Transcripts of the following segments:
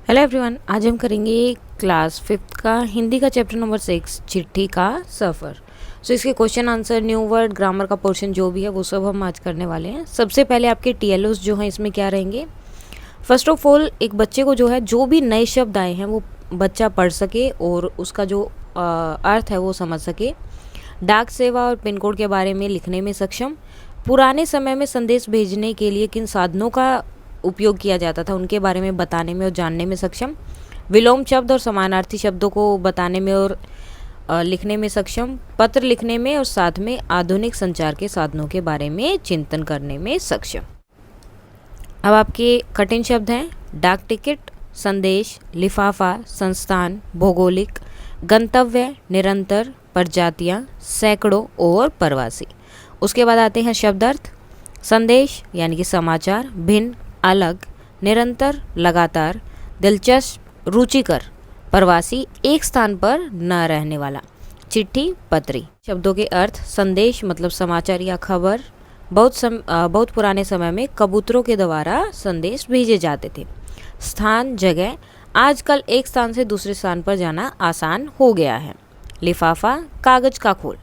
Hello everyone, आज हम करेंगे क्लास 5th का हिंदी का चैप्टर नंबर 6 चिट्ठी का सफ़र। सो इसके question answer, new word, grammar का पोर्शन जो भी है वो सब हम आज करने वाले हैं। सबसे पहले आपके TLOs जो हैं इसमें क्या रहेंगे। फर्स्ट ऑफ ऑल, एक बच्चे को जो है जो भी नए शब्द आए हैं वो बच्चा पढ़ सके और उसका जो अर्थ है वो समझ सके। डाक सेवा और पिन कोड के बारे में लिखने में सक्षम। पुराने समय में संदेश भेजने के लिए किन साधनों का उपयोग किया जाता था उनके बारे में बताने में और जानने में सक्षम। विलोम शब्द और समानार्थी शब्दों को बताने में और लिखने में सक्षम। पत्र लिखने में और साथ में आधुनिक संचार के साधनों के बारे में चिंतन करने में सक्षम। अब आपके कठिन शब्द हैं डाक टिकट, संदेश, लिफाफा, संस्थान, भौगोलिक, गंतव्य, निरंतर, प्रजातियाँ, सैकड़ों और प्रवासी। उसके बाद आते हैं शब्दार्थ। संदेश यानी कि समाचार, भिन्न, अलग, निरंतर, लगातार, दिलचस्प, रुचिकर, प्रवासी, एक स्थान पर न रहने वाला, चिट्ठी, पत्री। शब्दों के अर्थ। संदेश मतलब समाचार या खबर। बहुत पुराने समय में कबूतरों के द्वारा संदेश भेजे जाते थे। स्थान, जगह, आजकल एक स्थान से दूसरे स्थान पर जाना आसान हो गया है। लिफाफा, कागज का खोल।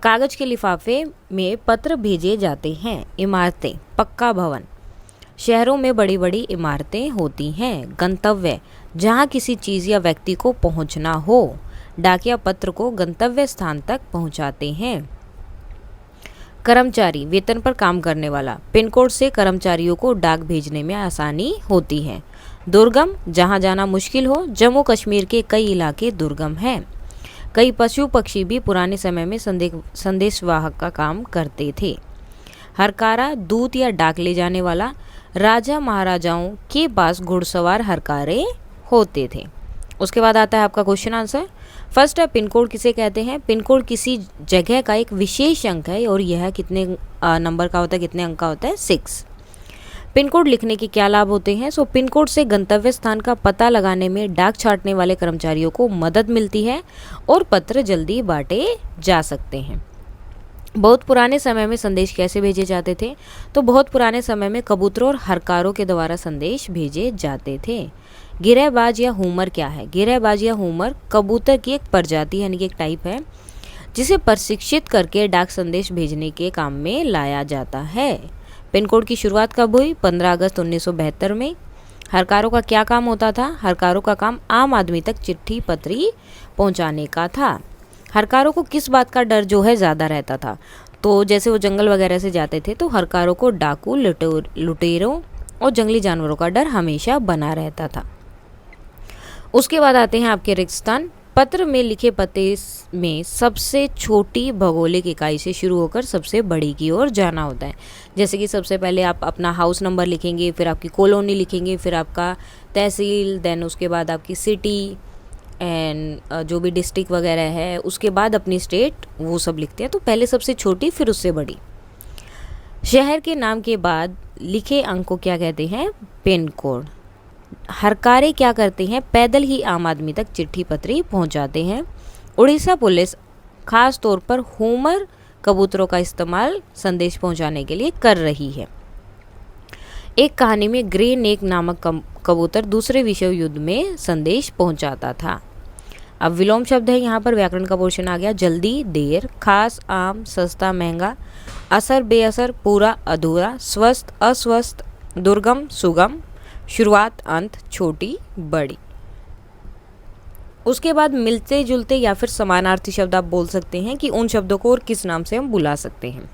कागज के लिफाफे में पत्र भेजे जाते हैं। इमारतें, पक्का भवन। शहरों में बड़ी बड़ी इमारतें होती हैं। गंतव्य, जहाँ किसी चीज़ या व्यक्ति को पहुँचना हो। डाकिया पत्र को गंतव्य स्थान तक पहुँचाते हैं। कर्मचारी, वेतन पर काम करने वाला। पिन कोड से कर्मचारियों को डाक भेजने में आसानी होती है। दुर्गम, जहाँ जाना मुश्किल हो। जम्मू कश्मीर के कई इलाके दुर्गम हैं। कई पशु पक्षी भी पुराने समय में संदेशवाहक का काम करते थे। हरकारा, दूत या डाक ले जाने वाला। राजा महाराजाओं के पास घुड़सवार हरकारे होते थे। उसके बाद आता है आपका क्वेश्चन आंसर। फर्स्ट है पिन कोड किसे कहते हैं। पिन कोड किसी जगह का एक विशेष अंक है और यह कितने नंबर का होता है, कितने अंक का होता है, 6। पिन कोड लिखने के क्या लाभ होते हैं। पिन कोड से गंतव्य स्थान का पता लगाने में डाक छांटने वाले कर्मचारियों को मदद मिलती है और पत्र जल्दी बांटे जा सकते हैं। बहुत पुराने समय में संदेश कैसे भेजे जाते थे। तो बहुत पुराने समय में कबूतरों और हरकारों के द्वारा संदेश भेजे जाते थे। गिरहबाज या हुमर क्या है। गिरहबाज या हुमर कबूतर की एक प्रजाति यानी कि एक टाइप है जिसे प्रशिक्षित करके डाक संदेश भेजने के काम में लाया जाता है। पिन कोड की शुरुआत कब हुई। 15 अगस्त 1972 में। हरकारों का क्या काम होता था। हरकारों का काम आम आदमी तक चिट्ठी पत्री पहुंचाने का था। हरकारों को किस बात का डर जो है ज़्यादा रहता था। तो जैसे वो जंगल वगैरह से जाते थे तो हरकारों को डाकू, लुटेरों और जंगली जानवरों का डर हमेशा बना रहता था। उसके बाद आते हैं आपके रिक्त स्थान। पत्र में लिखे पते में सबसे छोटी भौगोलिक इकाई से शुरू होकर सबसे बड़ी की ओर जाना होता है। जैसे कि सबसे पहले आप अपना हाउस नंबर लिखेंगे, फिर आपकी कॉलोनी लिखेंगे, फिर आपका तहसील, देन उसके बाद आपकी सिटी एंड जो भी डिस्ट्रिक्ट वगैरह है, उसके बाद अपनी स्टेट, वो सब लिखते हैं। तो पहले सबसे छोटी फिर उससे बड़ी। शहर के नाम के बाद लिखे अंक को क्या कहते हैं, पिन कोड। हरकारे क्या करते हैं, पैदल ही आम आदमी तक चिट्ठी पत्री पहुंचाते हैं। उड़ीसा पुलिस खास तौर पर होमर कबूतरों का इस्तेमाल संदेश पहुंचाने के लिए कर रही है। एक कहानी में ग्रे नेक नामक कबूतर दूसरे विश्व युद्ध में संदेश पहुंचाता था। अब विलोम शब्द है, यहाँ पर व्याकरण का पोर्शन आ गया। जल्दी, देर, खास, आम, सस्ता, महंगा, असर, बेअसर, पूरा, अधूरा, स्वस्थ, अस्वस्थ, दुर्गम, सुगम, शुरुआत, अंत, छोटी, बड़ी। उसके बाद मिलते जुलते या फिर समानार्थी शब्द आप बोल सकते हैं कि उन शब्दों को और किस नाम से हम बुला सकते हैं।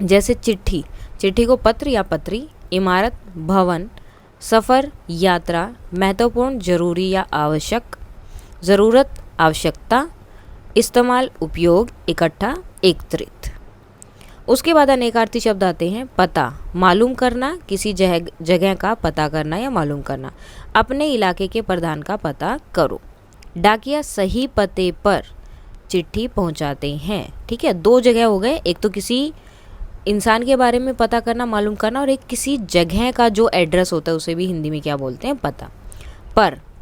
जैसे चिट्ठी, चिट्ठी को पत्र या पत्री। इमारत, भवन, सफ़र, यात्रा, महत्वपूर्ण, जरूरी या आवश्यक, ज़रूरत, आवश्यकता, इस्तेमाल, उपयोग, इकट्ठा, एकत्रित। उसके बाद अनेकार्थी शब्द आते हैं। पता, मालूम करना, किसी जगह का पता करना या मालूम करना। अपने इलाके के प्रधान का पता करो। डाकिया सही पते पर चिट्ठी पहुंचाते हैं। ठीक है, 2 जगह हो गए, एक तो किसी इंसान के बारे में पता करना, मालूम करना, और एक किसी जगह का जो एड्रेस होता है उसे भी हिंदी में क्या बोलते हैं, पता।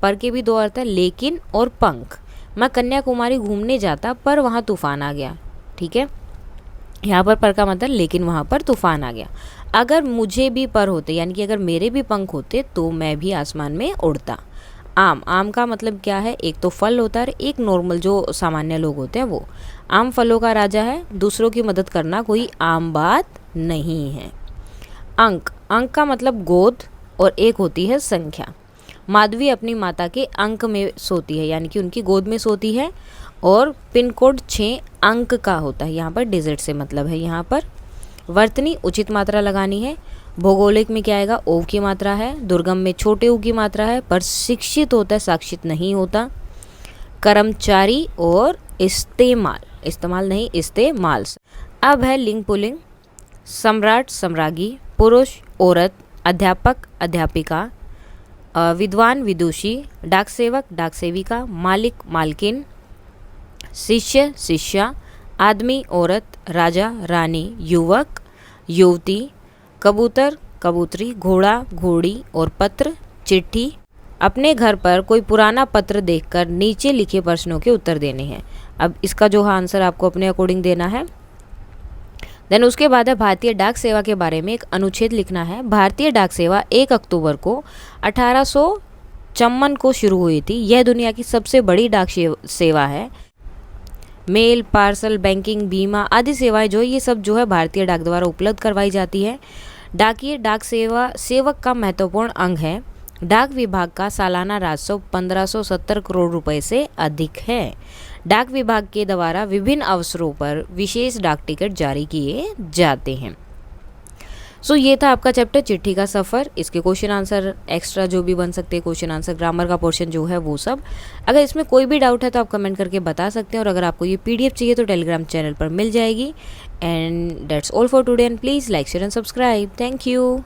पर के भी 2 अर्थ है, लेकिन और पंख। मैं कन्याकुमारी घूमने जाता पर वहाँ तूफान आ गया। ठीक है, यहाँ पर का मतलब लेकिन वहाँ पर तूफान आ गया। अगर मुझे भी पर होते, यानी कि अगर मेरे भी पंख होते तो मैं भी आसमान में उड़ता। आम, आम का मतलब क्या है, एक तो फल होता है, एक नॉर्मल जो सामान्य लोग होते हैं वो। आम फलों का राजा है, दूसरों की मदद करना कोई आम बात नहीं है। अंक, अंक का मतलब गोद और एक होती है संख्या। माधवी अपनी माता के अंक में सोती है, यानी कि उनकी गोद में सोती है। और पिन कोड 6 अंक का होता है, यहाँ पर डिजिट से मतलब है यहाँ पर। वर्तनी, उचित मात्रा लगानी है। भौगोलिक में क्या आएगा, ओ की मात्रा है। दुर्गम में छोटे ऊ की मात्रा है, पर शिक्षित होता है, साक्षित नहीं होता। कर्मचारी और इस्तेमाल, इस्तेमाल नहीं इस्तेमाल। अब है लिंग पुल्लिंग। सम्राट, सम्राज्ञी। पुरुष, औरत। अध्यापक, अध्यापिका। विद्वान, विदुषी। डाक सेवक, डाक सेविका। मालिक, मालकिन। शिष्य, शिष्या। आदमी, औरत। राजा, रानी। युवक, युवती। कबूतर, कबूतरी। घोड़ा, घोड़ी। और पत्र, चिट्ठी। अपने घर पर कोई पुराना पत्र देखकर नीचे लिखे प्रश्नों के उत्तर देने हैं। अब इसका जो आंसर आपको अपने अकॉर्डिंग देना है। देन उसके बाद है भारतीय डाक सेवा के बारे में एक अनुच्छेद लिखना है। भारतीय डाक सेवा 1 अक्टूबर को 1854 को शुरू हुई थी। यह दुनिया की सबसे बड़ी डाक सेवा है। मेल, पार्सल, बैंकिंग, बीमा आदि सेवाएं जो है ये सब जो है भारतीय डाक द्वारा उपलब्ध करवाई जाती है। डाकिए डाक सेवा सेवक का महत्वपूर्ण अंग है। डाक विभाग का सालाना राजस्व 1570 करोड़ रुपए से अधिक है। डाक विभाग के द्वारा विभिन्न अवसरों पर विशेष डाक टिकट जारी किए जाते हैं। सो ये था आपका चैप्टर चिट्ठी का सफ़र। इसके क्वेश्चन आंसर एक्स्ट्रा जो भी बन सकते हैं, क्वेश्चन आंसर, ग्रामर का पोर्शन जो है वो सब। अगर इसमें कोई भी डाउट है तो आप कमेंट करके बता सकते हैं। और अगर आपको ये PDF चाहिए तो टेलीग्राम चैनल पर मिल जाएगी। And that's all for today and please like share and subscribe. Thank you.